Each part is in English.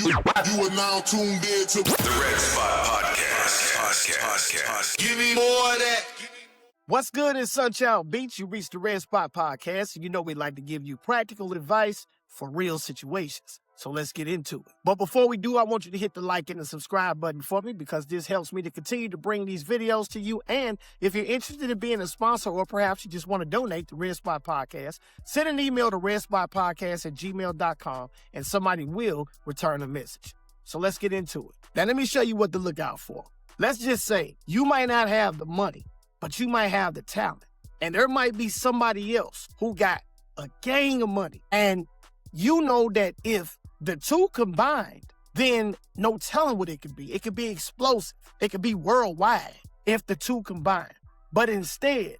You are now tuned in to the Red Spot Podcast. Give me more of that. What's good in Sunshine Beach? You reached the Red Spot Podcast. You know we like to give you practical advice for real situations. So let's get into it. But before we do, I want you to hit the like and the subscribe button for me because this helps me to continue to bring these videos to you. And if you're interested in being a sponsor or perhaps you just want to donate to Red Spot Podcast, send an email to redspotpodcast@gmail.com and somebody will return a message. So let's get into it. Now, let me show you what to look out for. Let's just say you might not have the money, but you might have the talent. And there might be somebody else who got a gang of money. And you know that if the two combined, then no telling what it could be. It could be explosive. It could be worldwide if the two combine. But instead,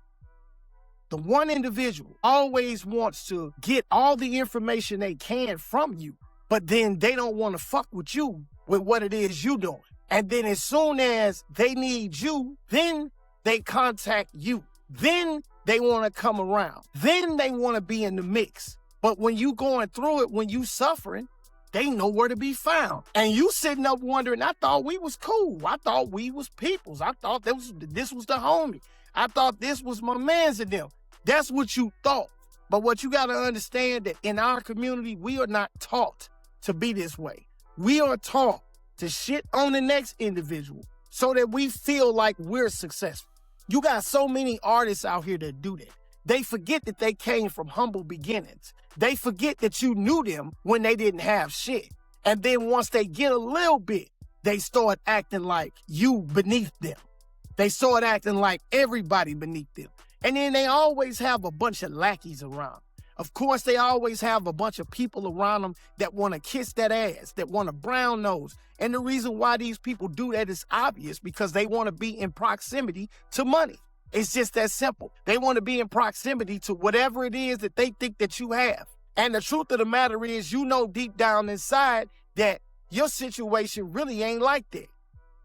the one individual always wants to get all the information they can from you, but then they don't want to fuck with you with what it is you doing. And then as soon as they need you, then they contact you. Then they want to come around. Then they want to be in the mix. But when you going through it, when you suffering, they know where to be found. And you sitting up wondering, I thought we was cool. I thought we was peoples. I thought this was the homie. I thought this was my mans and them. That's what you thought. But what you got to understand that in our community, we are not taught to be this way. We are taught to shit on the next individual so that we feel like we're successful. You got so many artists out here that do that. They forget that they came from humble beginnings. They forget that you knew them when they didn't have shit. And then once they get a little bit, they start acting like you beneath them. They start acting like everybody beneath them. And then they always have a bunch of lackeys around. Of course, they always have a bunch of people around them that want to kiss that ass, that want a brown nose. And the reason why these people do that is obvious because they want to be in proximity to money. It's just that simple. They want to be in proximity to whatever it is that they think that you have. And the truth of the matter is, you know deep down inside that your situation really ain't like that.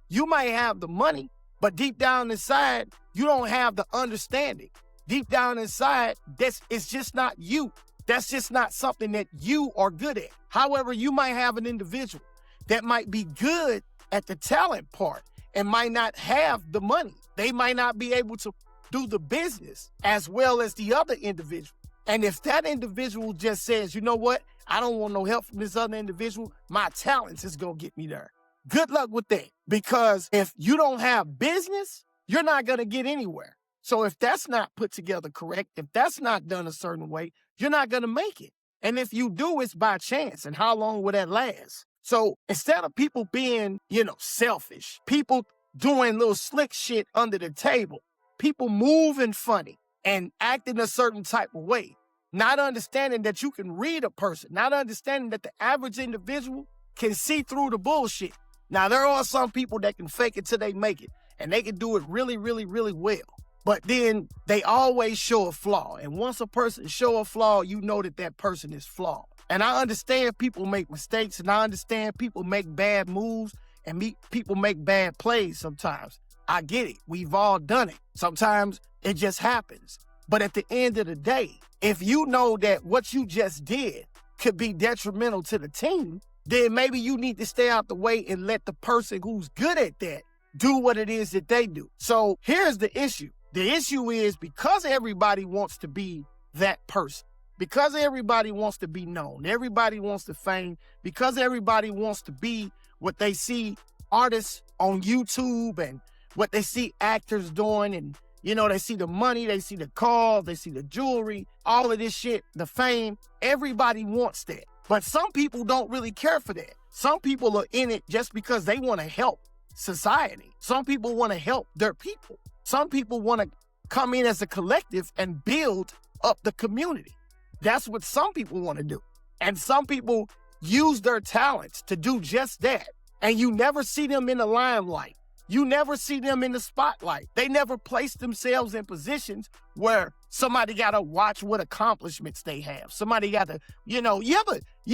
You might have the money, but deep down inside, you don't have the understanding. Deep down inside, it's just not you. That's just not something that you are good at. However, you might have an individual that might be good at the talent part and might not have the money. They might not be able to do the business as well as the other individual. And if that individual just says, you know what, I don't want no help from this other individual, my talents is going to get me there. Good luck with that. Because if you don't have business, you're not going to get anywhere. So if that's not put together correct, if that's not done a certain way, you're not going to make it. And if you do, it's by chance. And how long will that last? So instead of people being, selfish, people doing little slick shit under the table, people moving funny and acting a certain type of way, not understanding that you can read a person, not understanding that the average individual can see through the bullshit. Now, there are some people that can fake it till they make it, and they can do it really, really, really well. But then they always show a flaw. And once a person show a flaw, you know that that person is flawed. And I understand people make mistakes, and I understand people make bad moves, and people make bad plays sometimes. I get it. We've all done it. Sometimes it just happens. But at the end of the day, if you know that what you just did could be detrimental to the team, then maybe you need to stay out the way and let the person who's good at that do what it is that they do. So here's the issue. The issue is because everybody wants to be that person, because everybody wants to be known, everybody wants to fame, because everybody wants to be what they see artists on YouTube and what they see actors doing, and they see the money, they see the cars, they see the jewelry, all of this shit, the fame. Everybody wants that. But some people don't really care for that. Some people are in it just because they want to help society. Some people want to help their people. Some people want to come in as a collective and build up the community. That's what some people want to do. And some people use their talents to do just that. And you never see them in the limelight. You never see them in the spotlight. They never place themselves in positions where somebody got to watch what accomplishments they have. Somebody got to, you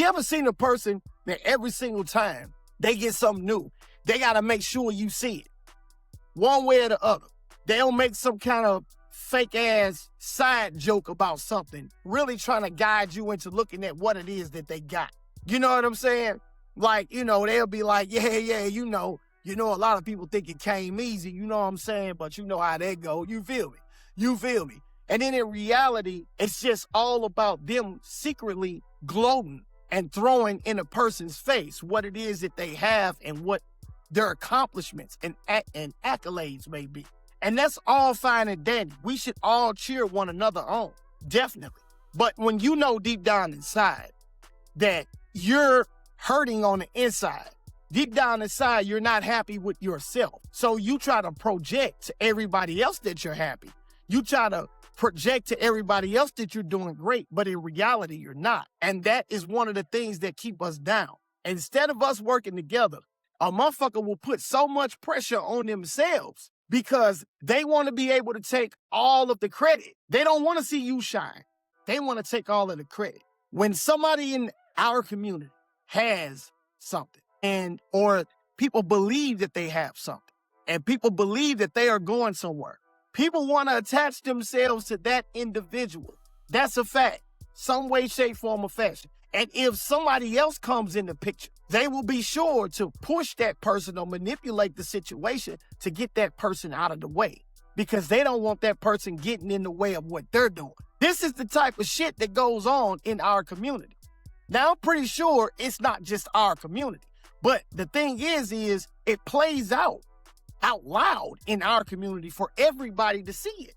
ever seen a person that every single time they get something new, they got to make sure you see it one way or the other. They don't make some kind of fake ass side joke about something, really trying to guide you into looking at what it is that they got. You know what I'm saying? Like, they'll be like, yeah, a lot of people think it came easy, you know what I'm saying? But you know how that go. You feel me? You feel me? And then in reality, it's just all about them secretly gloating and throwing in a person's face what it is that they have and what their accomplishments and accolades may be. And that's all fine and dandy. We should all cheer one another on, definitely. But when you know deep down inside that you're hurting on the inside, deep down inside, you're not happy with yourself. So you try to project to everybody else that you're happy. You try to project to everybody else that you're doing great, but in reality, you're not. And that is one of the things that keep us down. Instead of us working together, a motherfucker will put so much pressure on themselves because they want to be able to take all of the credit. They don't want to see you shine. They want to take all of the credit. When somebody in our community has something or people believe that they have something and people believe that they are going somewhere, people want to attach themselves to that individual. That's a fact. Some way, shape, form, or fashion. And if somebody else comes in the picture, they will be sure to push that person or manipulate the situation to get that person out of the way because they don't want that person getting in the way of what they're doing. This is the type of shit that goes on in our community. Now, I'm pretty sure it's not just our community, but the thing is it plays out loud in our community for everybody to see it.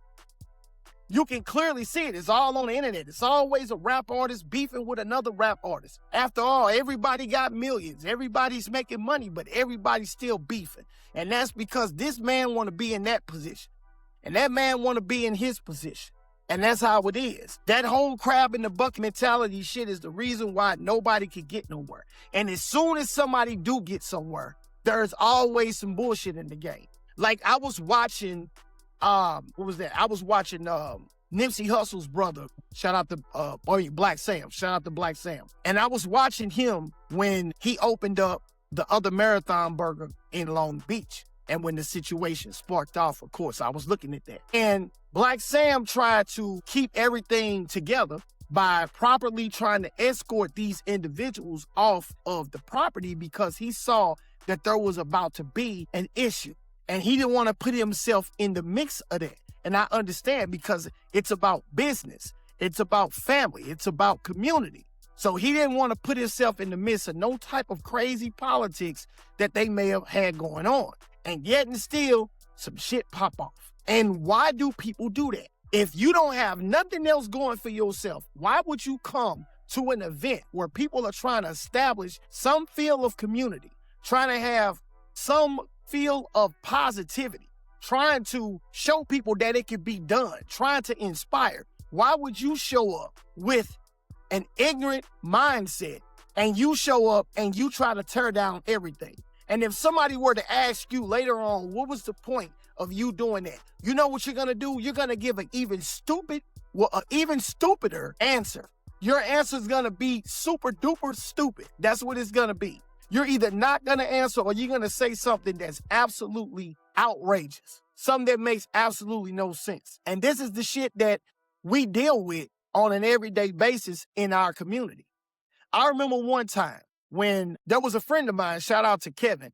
You can clearly see it. It's all on the internet. It's always a rap artist beefing with another rap artist. After all, everybody got millions. Everybody's making money, but everybody's still beefing. And that's because this man want to be in that position. And that man want to be in his position. And that's how it is. That whole crab in the bucket mentality shit is the reason why nobody can get nowhere. And as soon as somebody do get somewhere, there's always some bullshit in the game. Like I was watching, what was that? I was watching Nipsey Hussle's brother. Shout out to Black Sam. Shout out to Black Sam. And I was watching him when he opened up the other Marathon Burger in Long Beach. And when the situation sparked off, of course, I was looking at that. And Black Sam tried to keep everything together by properly trying to escort these individuals off of the property because he saw that there was about to be an issue. And he didn't want to put himself in the mix of that. And I understand because it's about business. It's about family. It's about community. So he didn't want to put himself in the midst of no type of crazy politics that they may have had going on. And yet and still, some shit pop off. And why do people do that? If you don't have nothing else going for yourself, why would you come to an event where people are trying to establish some feel of community, trying to have some feel of positivity, trying to show people that it can be done, trying to inspire? Why would you show up with an ignorant mindset and you show up and you try to tear down everything? And if somebody were to ask you later on, what was the point of you doing that? You know what you're going to do? You're going to give an even stupider answer. Your answer is going to be super duper stupid. That's what it's going to be. You're either not going to answer or you're going to say something that's absolutely outrageous. Something that makes absolutely no sense. And this is the shit that we deal with on an everyday basis in our community. I remember one time when there was a friend of mine, shout out to Kevin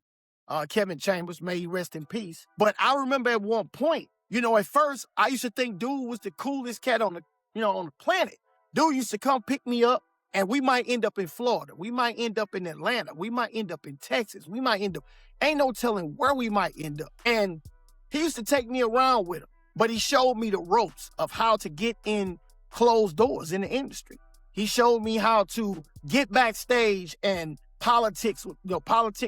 Chambers, may he rest in peace. But I remember at one point, at first I used to think dude was the coolest cat on the planet. Dude used to come pick me up and we might end up in Florida. We might end up in Atlanta. We might end up in Texas. Ain't no telling where we might end up. And he used to take me around with him, but he showed me the ropes of how to get in closed doors in the industry. He showed me how to get backstage and politic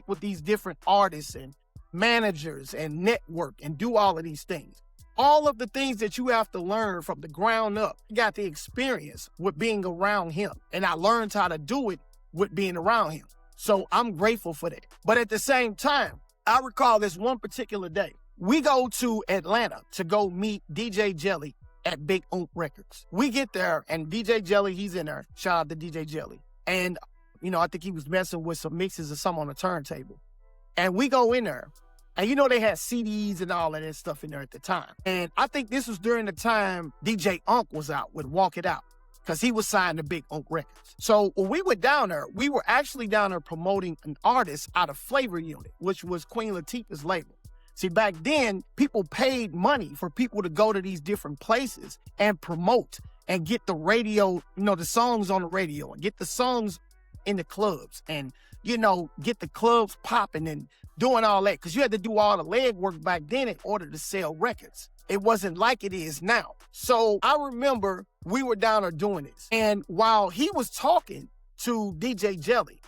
with these different artists and managers and network and do all of these things. All of the things that you have to learn from the ground up. I got the experience with being around him, and I learned how to do it with being around him. So I'm grateful for that. But at the same time, I recall this one particular day. We go to Atlanta to go meet DJ Jelly at Big Oomp Records. We get there, and DJ Jelly, he's in there. Shout out to DJ Jelly. And, I think he was messing with some mixes or something on the turntable. And we go in there, and they had CDs and all of that stuff in there at the time. And I think this was during the time DJ Unk was out with Walk It Out. because he was signed to Big Oak Records. So when we went down there, we were actually down there promoting an artist out of Flavor Unit, which was Queen Latifah's label. See, back then, people paid money for people to go to these different places and promote and get the radio, the songs on the radio and get the songs in the clubs and, get the clubs popping and doing all that. Because you had to do all the legwork back then in order to sell records. It wasn't like it is now. So I remember we were down there doing this. And while he was talking to DJ Jelly,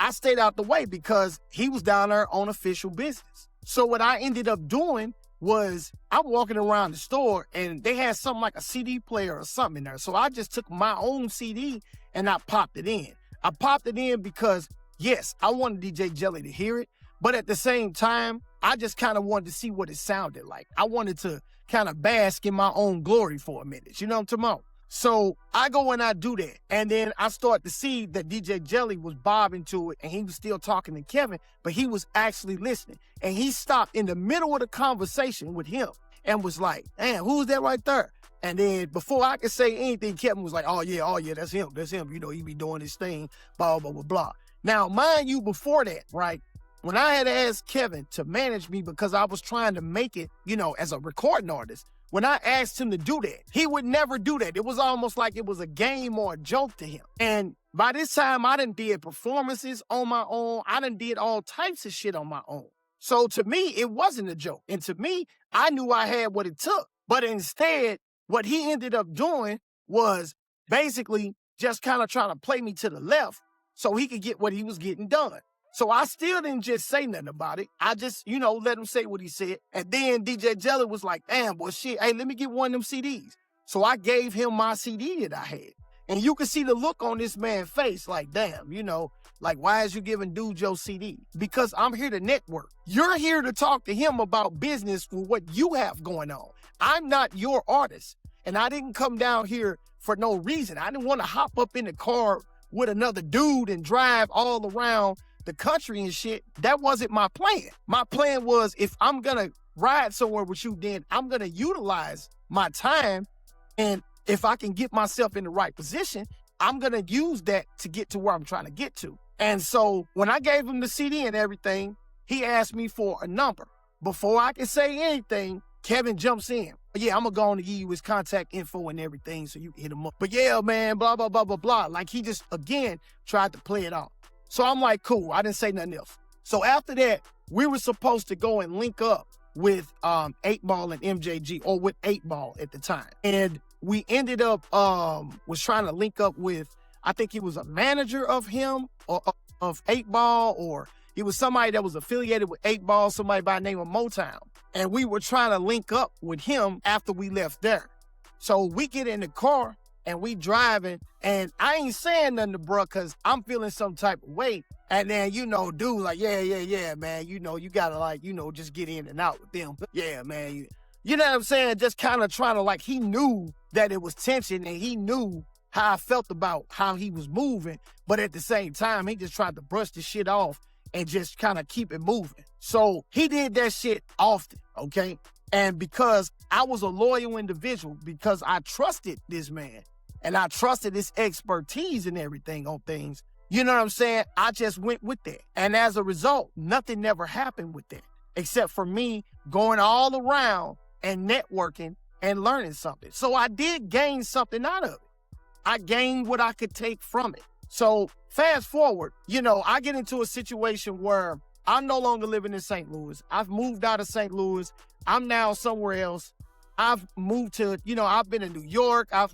I stayed out the way because he was down there on official business. So what I ended up doing was I'm walking around the store and they had something like a CD player or something in there. So I just took my own CD and I popped it in. I popped it in because, yes, I wanted DJ Jelly to hear it. But at the same time, I just kind of wanted to see what it sounded like. I wanted to kind of bask in my own glory for a minute. You know what I'm talking about? So I go and I do that. And then I start to see that DJ Jelly was bobbing to it and he was still talking to Kevin, but he was actually listening. And he stopped in the middle of the conversation with him and was like, "Damn, who's that right there?" And then before I could say anything, Kevin was like, oh yeah, that's him. He be doing his thing, blah, blah, blah, blah. Now, mind you, before that, right, when I had asked Kevin to manage me because I was trying to make it, as a recording artist, when I asked him to do that, he would never do that. It was almost like it was a game or a joke to him. And by this time, I done did performances on my own. I done did all types of shit on my own. So to me, it wasn't a joke. And to me, I knew I had what it took. But instead, what he ended up doing was basically just kind of trying to play me to the left so he could get what he was getting done. So I still didn't just say nothing about it. I just, let him say what he said. And then DJ Jelly was like, "Damn, boy, shit, hey, let me get one of them CDs." So I gave him my CD that I had. And you could see the look on this man's face like, damn, like, why is you giving dude your CD? Because I'm here to network. You're here to talk to him about business for what you have going on. I'm not your artist. And I didn't come down here for no reason. I didn't want to hop up in the car with another dude and drive all around the country and shit. That wasn't my plan. My plan was, if I'm going to ride somewhere with you, then I'm going to utilize my time. And if I can get myself in the right position, I'm going to use that to get to where I'm trying to get to. And so when I gave him the CD and everything, he asked me for a number. Before I can say anything, Kevin jumps in. "Yeah, I'm going to go on to give you his contact info and everything so you can hit him up. But yeah, man, blah, blah, blah, blah, blah." Like he just, again, tried to play it off. So I'm like, cool. I didn't say nothing else. So after that, we were supposed to go and link up with 8 Ball and MJG, or with 8 Ball at the time. And we ended up was trying to link up with, I think he was a manager of him or of 8 Ball, or he was somebody that was affiliated with 8 Ball, somebody by the name of Motown. And we were trying to link up with him after we left there. So we get in the car and we driving, and I ain't saying nothing to bruh because I'm feeling some type of way. And then, dude, like, yeah, man, you gotta, like, just get in and out with them. Yeah, man, you know what I'm saying? Just kind of trying to, like, he knew that it was tension and he knew how I felt about how he was moving. But at the same time, he just tried to brush the shit off and just kind of keep it moving. So he did that shit often, okay? And because I was a loyal individual, because I trusted this man and I trusted his expertise and everything on things, you know what I'm saying? I just went with that. And as a result, nothing never happened with that, except for me going all around and networking and learning something. So I did gain something out of it. I gained what I could take from it. So fast forward, I get into a situation where I'm no longer living in St. Louis. I've moved out of St. Louis. I'm now somewhere else. I've moved to, I've been in New York. I've,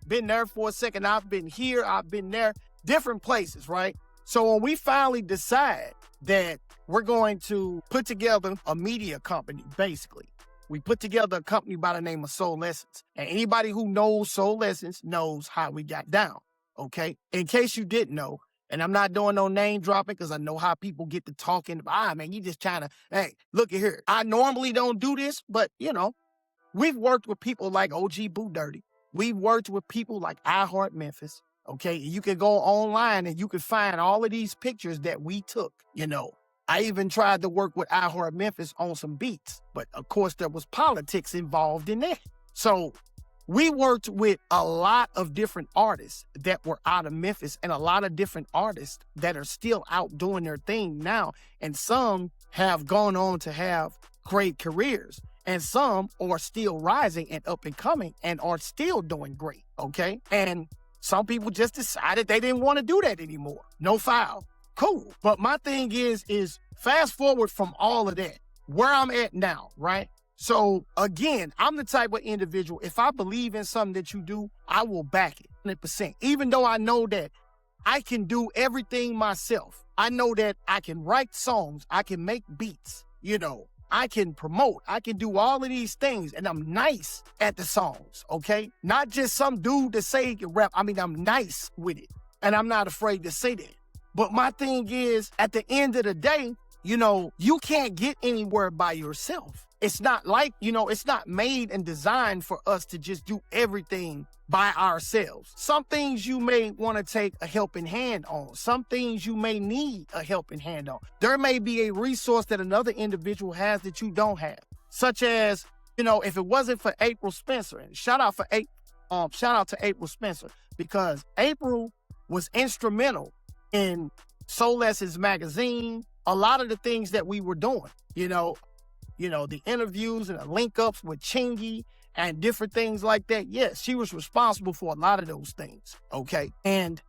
been there for a second. I've been here. I've been there. Different places, right? So when we finally decide that we're going to put together a media company, basically, we put together a company by the name of Soul Lessons. And anybody who knows Soul Lessons knows how we got down, okay? In case you didn't know, and I'm not doing no name dropping because I know how people get to talking. Man, you just trying to, hey, look at here. I normally don't do this, but, we've worked with people like OG Boo Dirty. We've worked with people like I Heart Memphis, okay? You can go online and you can find all of these pictures that we took, I even tried to work with I Heart Memphis on some beats, but of course there was politics involved in that. So we worked with a lot of different artists that were out of Memphis and a lot of different artists that are still out doing their thing now. And some have gone on to have great careers. And some are still rising and up and coming and are still doing great, okay? And some people just decided they didn't want to do that anymore. No foul. Cool. But my thing is fast forward from all of that, where I'm at now, right? So again, I'm the type of individual, if I believe in something that you do, I will back it 100%. Even though I know that I can do everything myself. I know that I can write songs. I can make beats, I can promote. I can do all of these things, and I'm nice at the songs, okay? Not just some dude that say he can rap. I mean, I'm nice with it, and I'm not afraid to say that. But my thing is, at the end of the day, you can't get anywhere by yourself. It's not like, it's not made and designed for us to just do everything by ourselves. Some things you may want to take a helping hand on. Some things you may need a helping hand on. There may be a resource that another individual has that you don't have. Such as, if it wasn't for April Spencer, and shout out to April Spencer, because April was instrumental in Selfishness magazine, a lot of the things that we were doing, the interviews and the link ups with Chingy and different things like that. Yes, she was responsible for a lot of those things. Okay. And,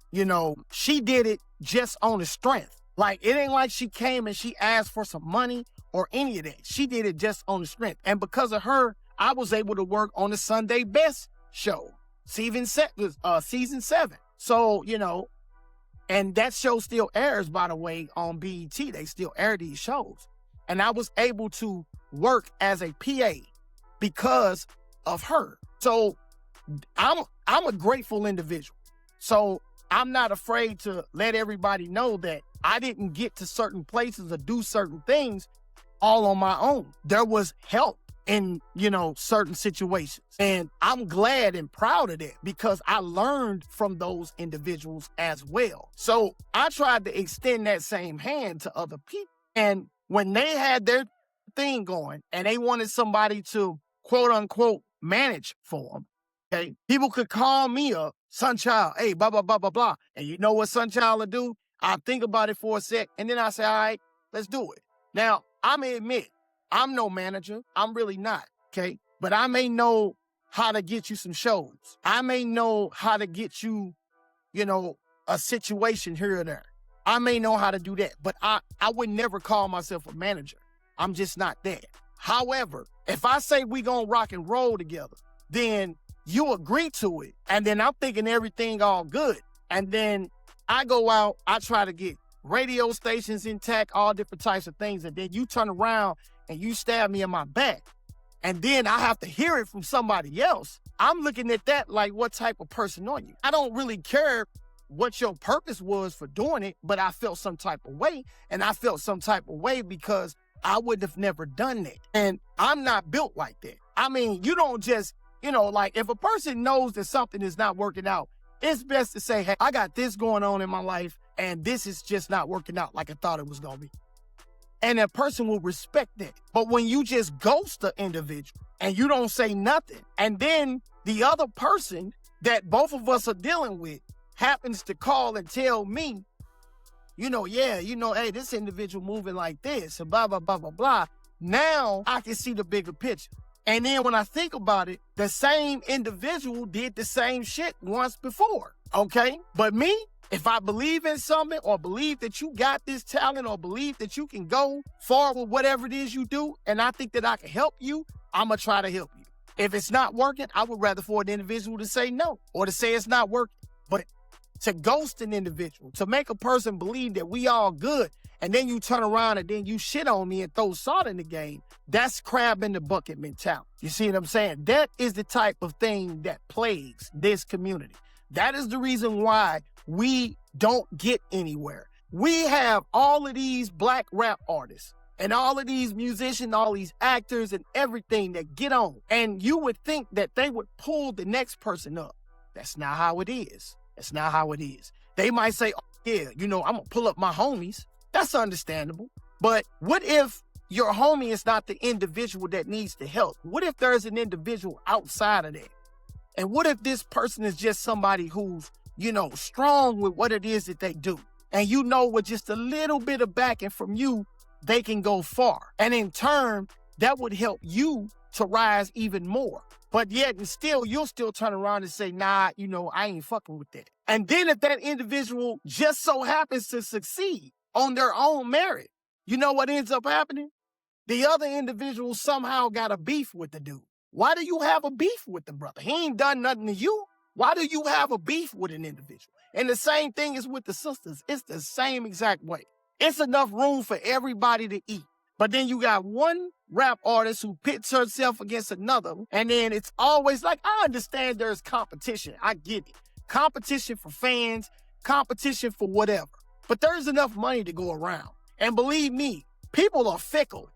she did it just on the strength. Like, it ain't like she came and she asked for some money or any of that. She did it just on the strength. And because of her, I was able to work on the Sunday Best show, season 7. So, and that show still airs, by the way, on BET. They still air these shows. And I was able to work as a PA because of her. So I'm a grateful individual. So I'm not afraid to let everybody know that I didn't get to certain places or do certain things all on my own. There was help in, certain situations. And I'm glad and proud of that because I learned from those individuals as well. So I tried to extend that same hand to other people. And when they had their thing going and they wanted somebody to quote unquote manage for them, okay, people could call me up, Sunchild, hey, blah, blah, blah, blah, blah. And you know what Sunchild will do? I'll think about it for a sec. And then I say, all right, let's do it. Now, I may admit, I'm no manager. I'm really not, okay? But I may know how to get you some shows. I may know how to get you, a situation here or there. I may know how to do that, but I would never call myself a manager. I'm just not that. However, if I say we gonna rock and roll together, then you agree to it. And then I'm thinking everything all good. And then I go out, I try to get radio stations intact, all different types of things. And then you turn around and you stab me in my back. And then I have to hear it from somebody else. I'm looking at that like, what type of person are you? I don't really care what your purpose was for doing it, but I felt some type of way. And I felt some type of way because I would have never done that. And I'm not built like that. I mean, you don't just, like if a person knows that something is not working out, it's best to say, hey, I got this going on in my life and this is just not working out like I thought it was going to be. And that person will respect that. But when you just ghost the individual and you don't say nothing, and then the other person that both of us are dealing with happens to call and tell me, hey, this individual moving like this, and blah, blah, blah, blah, blah. Now I can see the bigger picture. And then when I think about it, the same individual did the same shit once before, okay? But me, if I believe in something or believe that you got this talent or believe that you can go far with whatever it is you do, and I think that I can help you, I'm going to try to help you. If it's not working, I would rather for an individual to say no or to say it's not working. But to ghost an individual, to make a person believe that we all good, and then you turn around and then you shit on me and throw salt in the game, that's crab in the bucket mentality. You see what I'm saying? That is the type of thing that plagues this community. That is the reason why we don't get anywhere. We have all of these black rap artists and all of these musicians, all these actors and everything that get on. And you would think that they would pull the next person up. That's not how it is. That's not how it is. They might say, oh, yeah, I'm going to pull up my homies. That's understandable. But what if your homie is not the individual that needs the help? What if there's an individual outside of that? And what if this person is just somebody who's, strong with what it is that they do? And with just a little bit of backing from you, they can go far. And in turn, that would help you to rise even more. But yet and still, you'll still turn around and say, nah, I ain't fucking with that. And then if that individual just so happens to succeed on their own merit, you know what ends up happening? The other individual somehow got a beef with the dude. Why do you have a beef with the brother? He ain't done nothing to you. Why do you have a beef with an individual? And the same thing is with the sisters. It's the same exact way. It's enough room for everybody to eat. But then you got one rap artist who pits herself against another. And then it's always like, I understand there's competition. I get it. Competition for fans, competition for whatever. But there's enough money to go around. And believe me, people are fickle.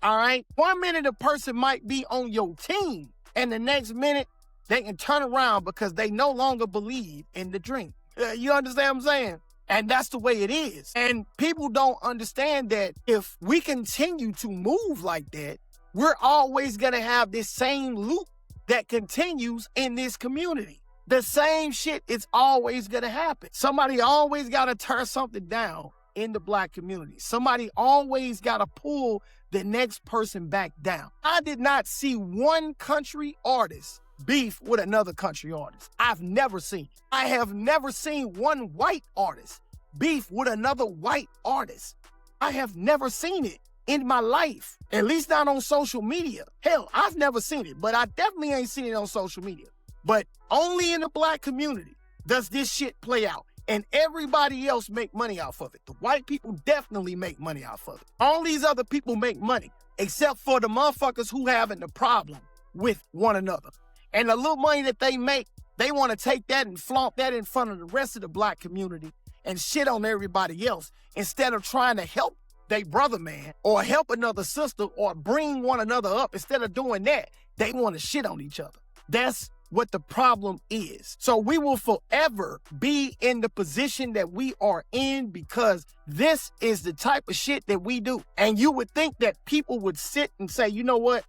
All right? 1 minute a person might be on your team, and the next minute they can turn around because they no longer believe in the dream. You understand what I'm saying? And that's the way it is. And people don't understand that if we continue to move like that, we're always going to have this same loop that continues in this community. The same shit is always going to happen. Somebody always got to tear something down in the black community. Somebody always got to pull the next person back down. I did not see one country artist beef with another country artist. I've never seen. I have never seen one white artist beef with another white artist. I have never seen it in my life, at least not on social media. Hell, I've never seen it, but I definitely ain't seen it on social media. But only in the black community does this shit play out. And everybody else make money off of it. The white people definitely make money off of it. All these other people make money, except for the motherfuckers who having the problem with one another. And the little money that they make, they want to take that and flaunt that in front of the rest of the black community and shit on everybody else instead of trying to help their brother man or help another sister or bring one another up. Instead of doing that, they want to shit on each other. That's what the problem is. So we will forever be in the position that we are in because this is the type of shit that we do. And you would think that people would sit and say, you know what,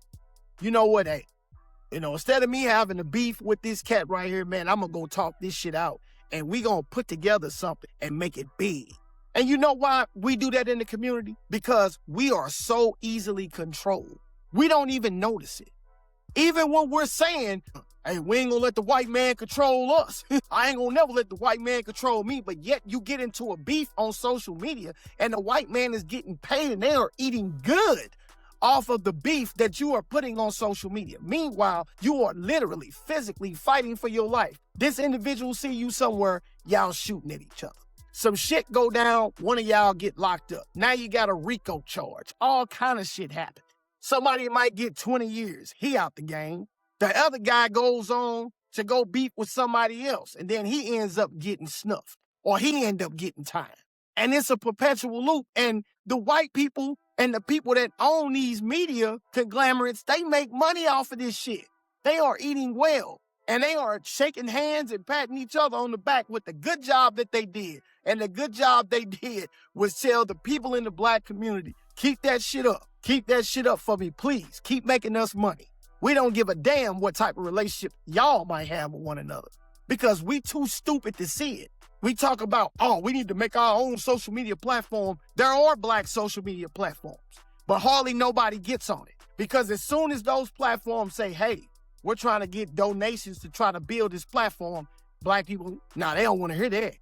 hey, instead of me having a beef with this cat right here, man, I'm going to go talk this shit out and we going to put together something and make it big. And you know why we do that in the community? Because we are so easily controlled. We don't even notice it. Even when we're saying, hey, we ain't gonna let the white man control us. I ain't gonna never let the white man control me. But yet you get into a beef on social media and the white man is getting paid and they are eating good off of the beef that you are putting on social media. Meanwhile, you are literally, physically fighting for your life. This individual see you somewhere, y'all shooting at each other. Some shit go down, one of y'all get locked up. Now you got a RICO charge. All kind of shit happen. Somebody might get 20 years. He out the game. The other guy goes on to go beef with somebody else, and then he ends up getting snuffed, or he end up getting time. And it's a perpetual loop. And the white people and the people that own these media conglomerates, they make money off of this shit. They are eating well, and they are shaking hands and patting each other on the back with the good job that they did. And the good job they did was tell the people in the black community, keep that shit up. Keep that shit up for me, please. Keep making us money. We don't give a damn what type of relationship y'all might have with one another because we too stupid to see it. We talk about, we need to make our own social media platform. There are black social media platforms, but hardly nobody gets on it because as soon as those platforms say, hey, we're trying to get donations to try to build this platform, black people, they don't want to hear that.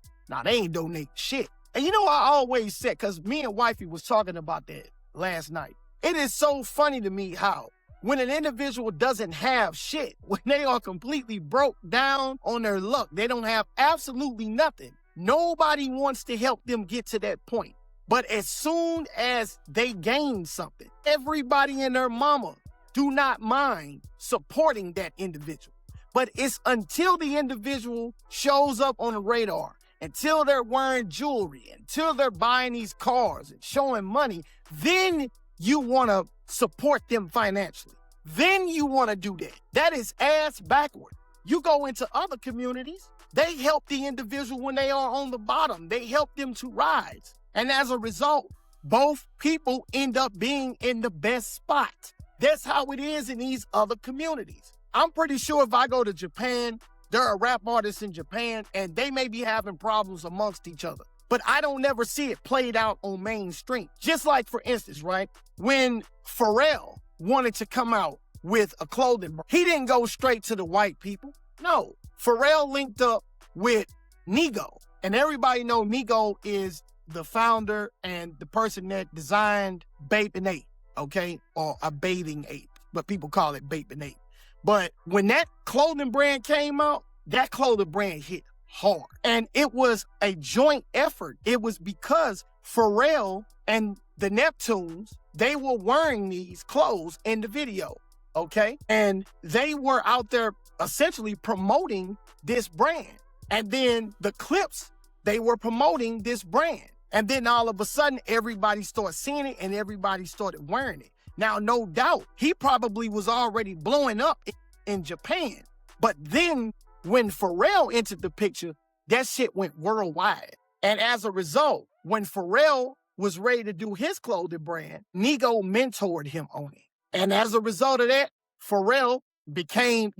They ain't donating shit. And I always said, because me and wifey was talking about that last night. It is so funny to me how when an individual doesn't have shit, when they are completely broke down on their luck, they don't have absolutely nothing. Nobody wants to help them get to that point. But as soon as they gain something, everybody and their mama do not mind supporting that individual. But it's until the individual shows up on the radar, until they're wearing jewelry, until they're buying these cars and showing money, then you want to support them financially. Then you want to do that. That is ass backward. You go into other communities, they help the individual when they are on the bottom. They help them to rise. And as a result, both people end up being in the best spot. That's how it is in these other communities. I'm pretty sure if I go to Japan, there are rap artists in Japan and they may be having problems amongst each other. But I don't never see it played out on mainstream. Just like, for instance, right, when Pharrell wanted to come out with a clothing brand, he didn't go straight to the white people. No, Pharrell linked up with Nigo. And everybody know Nigo is the founder and the person that designed Bathing Ape, okay? Or a bathing ape, but people call it Bathing Ape. But when that clothing brand came out, that clothing brand hit hard. And it was a joint effort. It was because Pharrell and the Neptunes, they were wearing these clothes in the video, okay? And they were out there essentially promoting this brand. And then the clips, they were promoting this brand. And then all of a sudden, everybody started seeing it and everybody started wearing it. Now, no doubt, he probably was already blowing up in Japan. But then when Pharrell entered the picture, that shit went worldwide. And as a result, when Pharrell was ready to do his clothing brand, Nigo mentored him on it. And as a result of that, Pharrell became,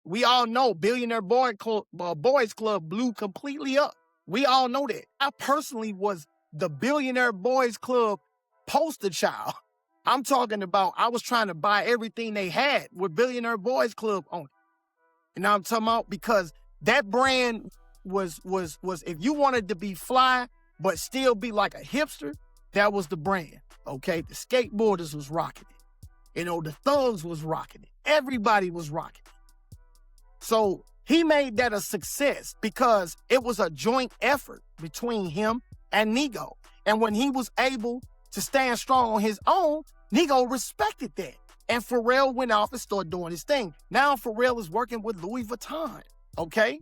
we all know Billionaire Boys Club blew completely up. We all know that. I personally was the Billionaire Boys Club poster child. I'm talking about I was trying to buy everything they had with Billionaire Boys Club on it. You know what I'm talking about? Because that brand was if you wanted to be fly but still be like a hipster, that was the brand, okay? The skateboarders was rocking it. The thugs was rocking it. Everybody was rocking it. So he made that a success because it was a joint effort between him and Nigo. And when he was able to stand strong on his own, Nigo respected that. And Pharrell went off and started doing his thing. Now Pharrell is working with Louis Vuitton, okay?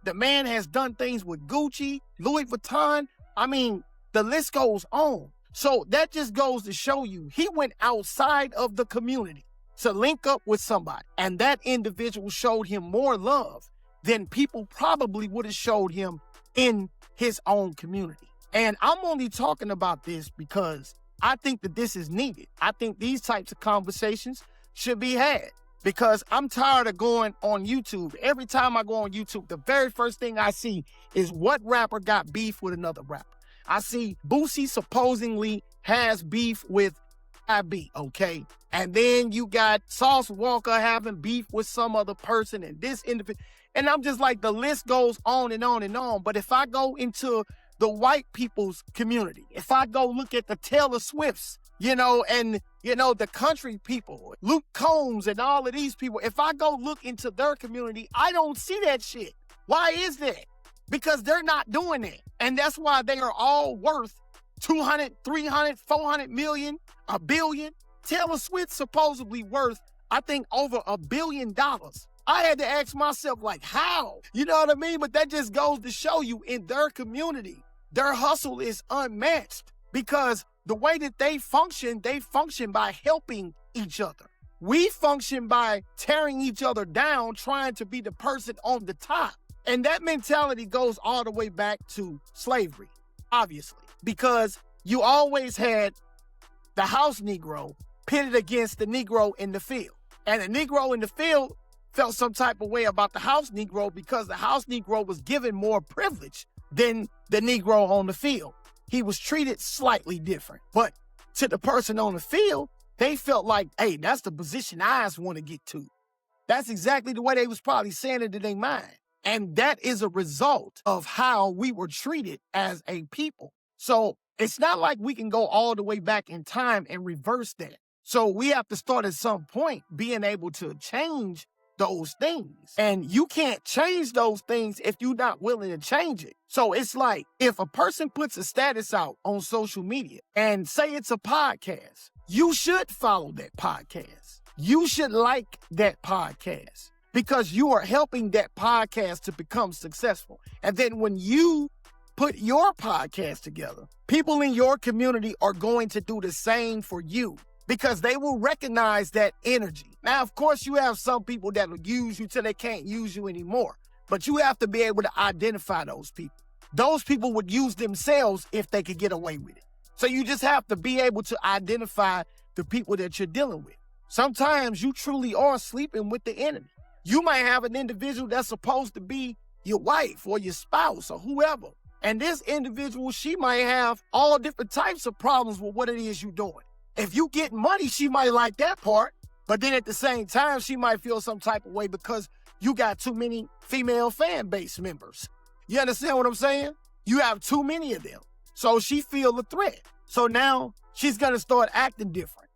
The man has done things with Gucci, Louis Vuitton. I mean, the list goes on. So that just goes to show you, he went outside of the community to link up with somebody. And that individual showed him more love than people probably would have showed him in his own community. And I'm only talking about this because I think that this is needed. I think these types of conversations should be had because I'm tired of going on YouTube. Every time I go on YouTube, the very first thing I see is what rapper got beef with another rapper. I see Boosie supposedly has beef with IB, okay? And then you got Sauce Walker having beef with some other person and this individual. And I'm just like, the list goes on and on and on. But if I go into the white people's community, if I go look at the Taylor Swifts, and, the country people, Luke Combs and all of these people, if I go look into their community, I don't see that shit. Why is that? Because they're not doing it. And that's why they are all worth 200, 300, 400 million, $1 billion. Taylor Swift supposedly worth, I think, over $1 billion. I had to ask myself, like, how? You know what I mean? But that just goes to show you in their community, their hustle is unmatched because the way that they function by helping each other. We function by tearing each other down, trying to be the person on the top. And that mentality goes all the way back to slavery, obviously, because you always had the house Negro pitted against the Negro in the field. And the Negro in the field felt some type of way about the house Negro because the house Negro was given more privilege than the Negro on the field. He was treated slightly different. But to the person on the field, they felt like, hey, that's the position I just want to get to. That's exactly the way they was probably saying it in their mind. And that is a result of how we were treated as a people. So it's not like we can go all the way back in time and reverse that. So we have to start at some point being able to change those things. And you can't change those things if you're not willing to change it. So it's like if a person puts a status out on social media and say it's a podcast, you should follow that podcast. You should like that podcast because you are helping that podcast to become successful. And then when you put your podcast together, people in your community are going to do the same for you because they will recognize that energy. Now, of course, you have some people that will use you till they can't use you anymore, but you have to be able to identify those people. Those people would use themselves if they could get away with it. So you just have to be able to identify the people that you're dealing with. Sometimes you truly are sleeping with the enemy. You might have an individual that's supposed to be your wife or your spouse or whoever. And this individual, she might have all different types of problems with what it is you're doing. If you get money, she might like that part. But then at the same time, she might feel some type of way because you got too many female fan base members. You understand what I'm saying? You have too many of them. So she feel the threat. So now she's going to start acting different.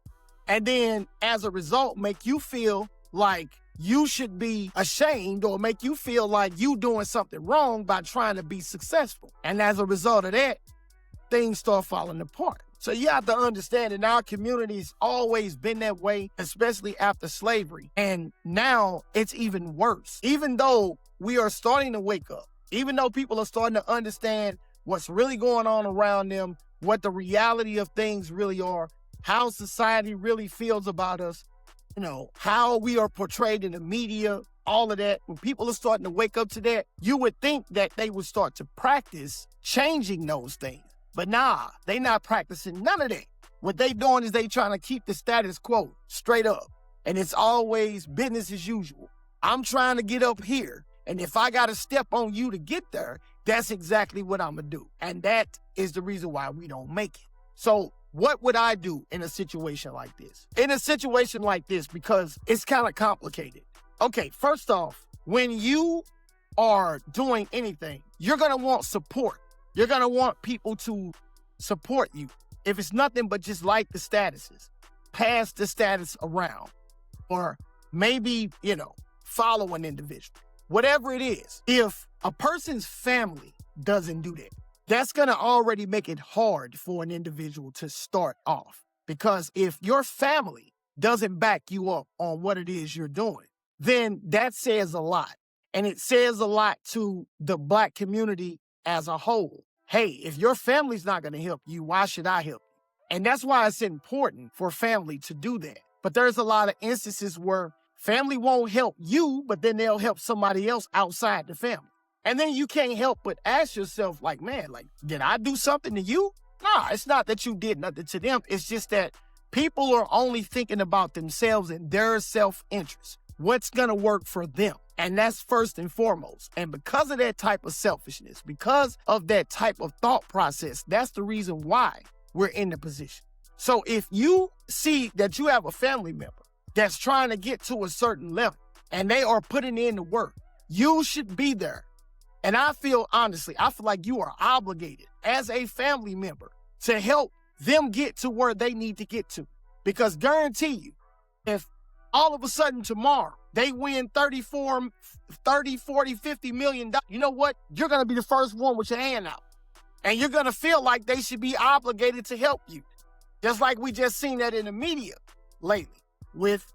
And then as a result, make you feel like you should be ashamed or make you feel like you doing something wrong by trying to be successful. And as a result of that, things start falling apart. So you have to understand that our community's always been that way, especially after slavery. And now it's even worse. Even though we are starting to wake up, even though people are starting to understand what's really going on around them, what the reality of things really are, how society really feels about us, how we are portrayed in the media, all of that. When people are starting to wake up to that, you would think that they would start to practice changing those things. But nah, they not practicing none of that. What they doing is they trying to keep the status quo straight up. And it's always business as usual. I'm trying to get up here. And if I got to step on you to get there, that's exactly what I'm going to do. And that is the reason why we don't make it. So what would I do in a situation like this? In a situation like this, because it's kind of complicated. Okay, first off, when you are doing anything, you're going to want support. You're going to want people to support you. If it's nothing but just like the statuses, pass the status around, or maybe, follow an individual. Whatever it is, if a person's family doesn't do that, that's going to already make it hard for an individual to start off. Because if your family doesn't back you up on what it is you're doing, then that says a lot. And it says a lot to the Black community as a whole. Hey, if your family's not going to help you, why should I help you? And that's why it's important for family to do that. But there's a lot of instances where family won't help you, but then they'll help somebody else outside the family. And then you can't help but ask yourself, did I do something to you? Nah, it's not that you did nothing to them. It's just that people are only thinking about themselves and their self-interest. What's going to work for them? And that's first and foremost. And because of that type of selfishness, because of that type of thought process, that's the reason why we're in the position. So if you see that you have a family member that's trying to get to a certain level and they are putting in the work, you should be there. And I feel like you are obligated as a family member to help them get to where they need to get to. Because guarantee you, if all of a sudden tomorrow they win 30, 40, 50 million dollars, you know what? You're going to be the first one with your hand out. And you're going to feel like they should be obligated to help you. Just like we just seen that in the media lately with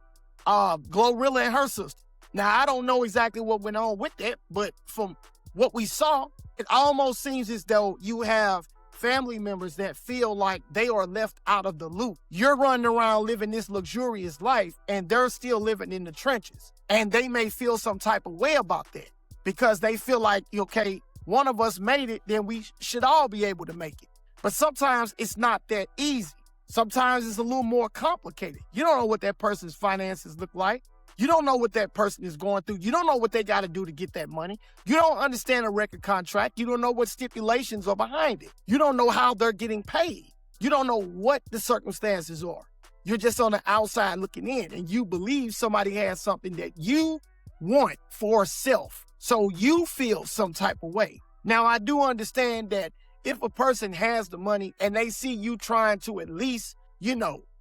Glorilla and her sister. Now, I don't know exactly what went on with that, but from what we saw, it almost seems as though you have family members that feel like they are left out of the loop. You're running around living this luxurious life and they're still living in the trenches. And they may feel some type of way about that because they feel like, okay, one of us made it, then we should all be able to make it. But sometimes it's not that easy. Sometimes it's a little more complicated. You don't know what that person's finances look like. You don't know what that person is going through. You don't know what they got to do to get that money. You don't understand a record contract. You don't know what stipulations are behind it. You don't know how they're getting paid. You don't know what the circumstances are. You're just on the outside looking in, and you believe somebody has something that you want for self. So you feel some type of way. Now, I do understand that if a person has the money and they see you trying to at least,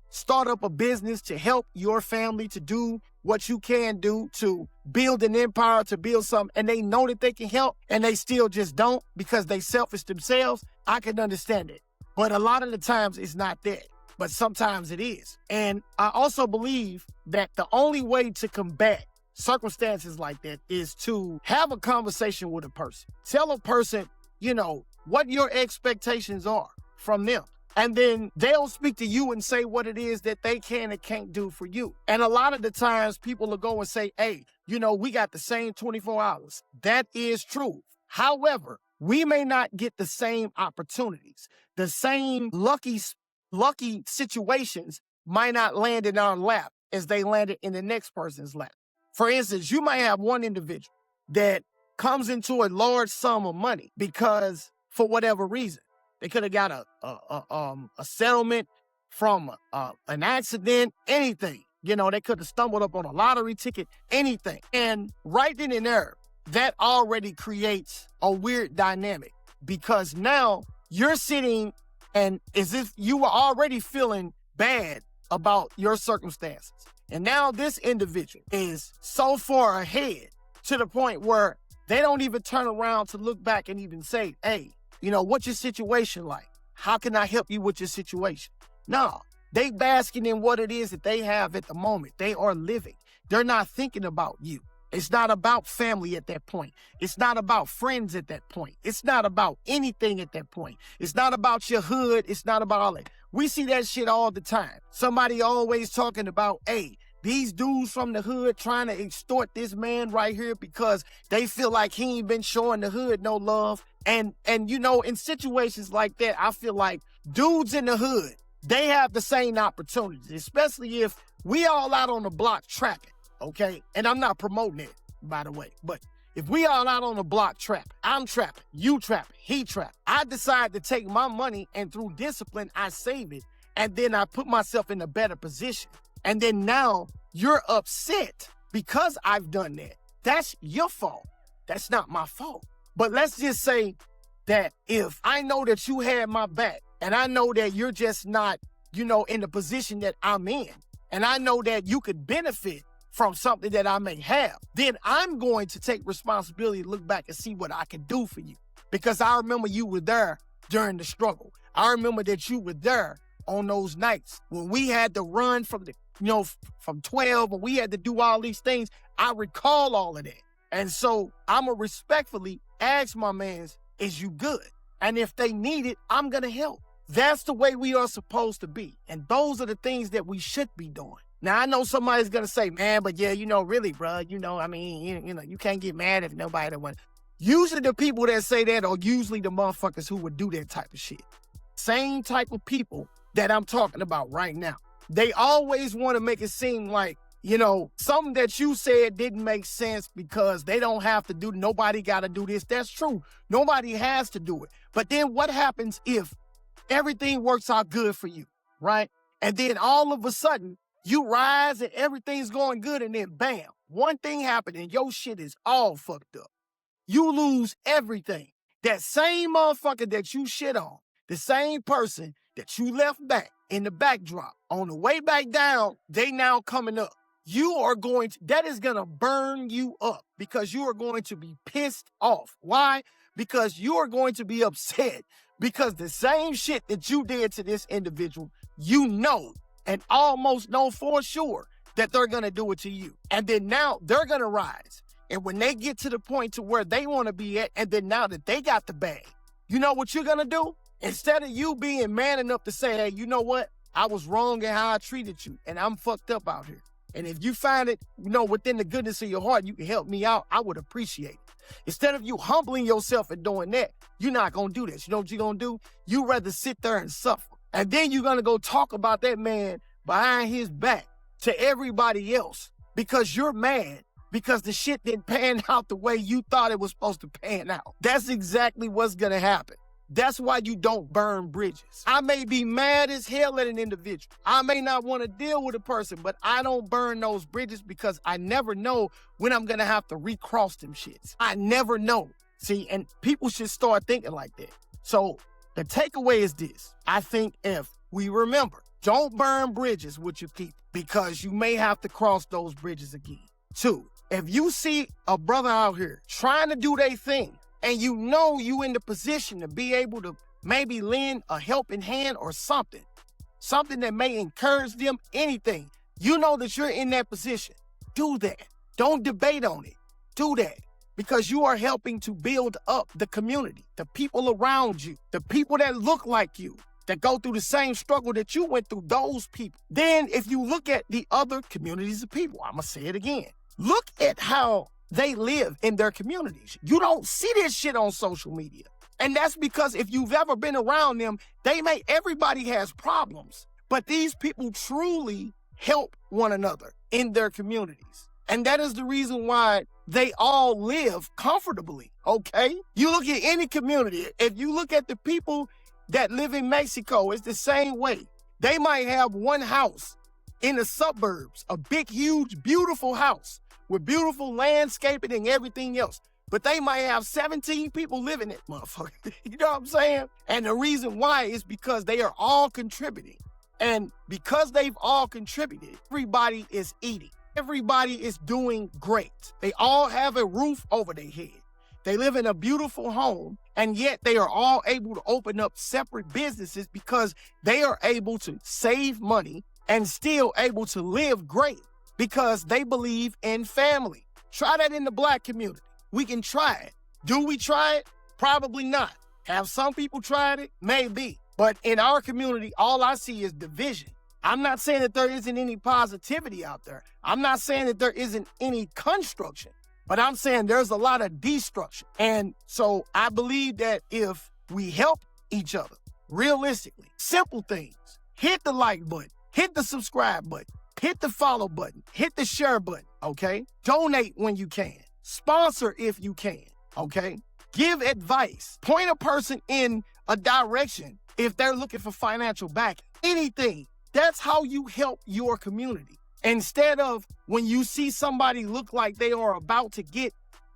start up a business to help your family, to do what you can do to build an empire, to build something, and they know that they can help and they still just don't because they selfish themselves, I can understand it. But a lot of the times it's not that, but sometimes it is. And I also believe that the only way to combat circumstances like that is to have a conversation with a person. Tell a person, what your expectations are from them. And then they'll speak to you and say what it is that they can and can't do for you. And a lot of the times people will go and say, hey, we got the same 24 hours. That is true. However, we may not get the same opportunities. The same lucky situations might not land in our lap as they landed in the next person's lap. For instance, you might have one individual that comes into a large sum of money because for whatever reason, they could have got a settlement from an accident, anything. You know, they could have stumbled up on a lottery ticket, anything. And right then and there, that already creates a weird dynamic because now you're sitting and as if you were already feeling bad about your circumstances. And now this individual is so far ahead to the point where they don't even turn around to look back and even say, hey, you know, what's your situation like? How can I help you with your situation? No, they basking in what it is that they have at the moment. They are living. They're not thinking about you. It's not about family at that point. It's not about friends at that point. It's not about anything at that point. It's not about your hood. It's not about all that. We see that shit all the time. Somebody always talking about, hey, these dudes from the hood trying to extort this man right here because they feel like he ain't been showing the hood no love. And you know, in situations like that, I feel like dudes in the hood, they have the same opportunities, especially if we all out on the block trapping, okay? And I'm not promoting it, by the way, but if we all out on the block trapping, I'm trapping, you trapping, he trapping. I decide to take my money and through discipline, I save it. And then I put myself in a better position. And then now you're upset because I've done that. That's your fault. That's not my fault. But let's just say that if I know that you had my back and I know that you're just not, you know, in the position that I'm in, and I know that you could benefit from something that I may have, then I'm going to take responsibility to look back and see what I can do for you. Because I remember you were there during the struggle. I remember that you were there on those nights when we had to run from the, you know, from 12 and we had to do all these things. I recall all of that. And so I'm going to respectfully ask my mans, is you good? And if they need it, I'm going to help. That's the way we are supposed to be. And those are the things that we should be doing. Now, I know somebody's going to say, man, but yeah, you know, really, bro, you know, I mean, you know, you can't get mad if nobody that want. Usually the people that say that are usually the motherfuckers who would do that type of shit. Same type of people that I'm talking about right now. They always want to make it seem like, you know, something that you said didn't make sense because they don't have to do, nobody got to do this. That's true. Nobody has to do it. But then what happens if everything works out good for you, right? And then all of a sudden, you rise and everything's going good and then bam, one thing happened and your shit is all fucked up. You lose everything. That same motherfucker that you shit on, the same person that you left back in the backdrop, on the way back down, they now coming up. You are going to, that is going to burn you up because you are going to be pissed off. Why? Because you are going to be upset because the same shit that you did to this individual, you know, and almost know for sure that they're going to do it to you. And then now they're going to rise. And when they get to the point to where they want to be at, and then now that they got the bag, you know what you're going to do? Instead of you being man enough to say, hey, you know what? I was wrong in how I treated you, and I'm fucked up out here. And if you find it, you know, within the goodness of your heart, you can help me out, I would appreciate it. Instead of you humbling yourself and doing that, you're not going to do this. You know what you're going to do? You rather sit there and suffer. And then you're going to go talk about that man behind his back to everybody else because you're mad because the shit didn't pan out the way you thought it was supposed to pan out. That's exactly what's going to happen. That's why you don't burn bridges. I may be mad as hell at an individual. I may not want to deal with a person, but I don't burn those bridges because I never know when I'm going to have to recross them shits. I never know. See, and people should start thinking like that. So the takeaway is this. I think if we remember, don't burn bridges with your people because you may have to cross those bridges again. 2, if you see a brother out here trying to do their thing and you know you in the position to be able to maybe lend a helping hand or something that may encourage them, anything, you know that you're in that position, do that. Don't debate on it. Do that. Because you are helping to build up the community, the people around you, the people that look like you, that go through the same struggle that you went through, those people. Then if you look at the other communities of people, I'm going to say it again. Look at how they live in their communities. You don't see this shit on social media. And that's because if you've ever been around them, everybody has problems. But these people truly help one another in their communities. And that is the reason why they all live comfortably, okay? You look at any community, if you look at the people that live in Mexico, it's the same way. They might have one house in the suburbs, a big, huge, beautiful house with beautiful landscaping and everything else. But they might have 17 people living in it, motherfucker. You know what I'm saying? And the reason why is because they are all contributing. And because they've all contributed, everybody is eating. Everybody is doing great. They all have a roof over their head. They live in a beautiful home, and yet they are all able to open up separate businesses because they are able to save money and still able to live great because they believe in family. Try that in the Black community. We can try it. Do we try it? Probably not. Have some people tried it? Maybe. But in our community, all I see is division. I'm not saying that there isn't any positivity out there. I'm not saying that there isn't any construction, but I'm saying there's a lot of destruction. And so I believe that if we help each other, realistically, simple things, hit the like button, hit the subscribe button, hit the follow button, hit the share button, okay? Donate when you can. Sponsor if you can, okay? Give advice. Point a person in a direction if they're looking for financial backing. Anything. That's how you help your community. Instead of when you see somebody look like they are about to get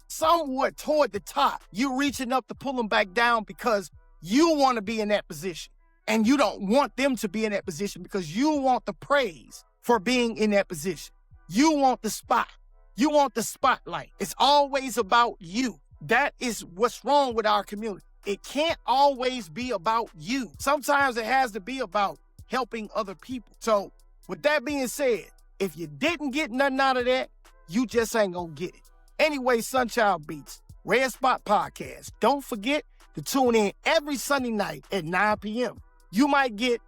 somewhat toward the top, you're reaching up to pull them back down because you want to be in that position. And you don't want them to be in that position because you want the praise for being in that position. You want the spot. You want the spotlight. It's always about you. That is what's wrong with our community. It can't always be about you. Sometimes it has to be about helping other people. So with that being said, if you didn't get nothing out of that, you just ain't gonna get it. Anyway, Sunchild Beats, Red Spot Podcast. Don't forget to tune in every Sunday night at 9 p.m. You might get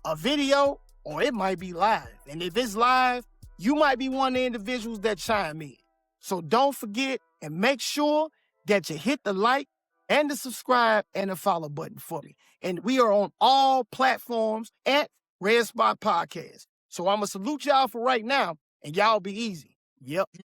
a video or it might be live. And if it's live, you might be one of the individuals that chime in. So don't forget and make sure that you hit the like and the subscribe and the follow button for me. And we are on all platforms at Red Spot Podcast. So I'm going to salute y'all for right now, and y'all be easy. Yep.